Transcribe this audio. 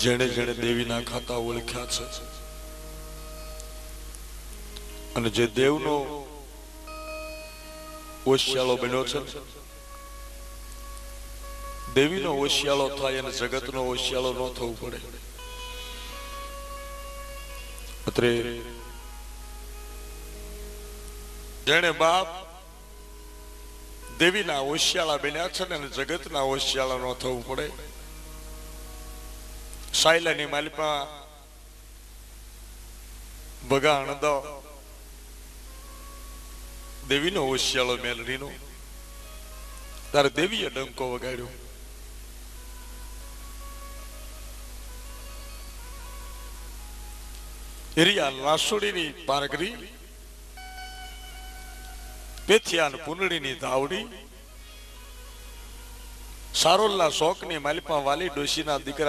જેણે જેણે દેવીના ખાતા ઓળખ્યા છે અને જે દેવનો ઓશિયાળો બન્યો છે, દેવીનો ઓશિયાળો થાય અને જગતનો ઓશિયાળો ન થવું પડે. અત્રે જેણે બાપ દેવીના ઓશિયાળા બન્યા છે ને જગતના ઓશિયાળા ન થવું પડે. સાયલાની માલિપા બગાણ દો દેવીનો ઓશિયાળો મેલડીનો, તારે દેવીએ ડંકો વગાડ્યો. એરિયા લાસુડીની પારગરી, પેથિયાન પુનડીની ધાવડી, સારોલના શોકની માલિપા વાલી ડોશીના દીકરા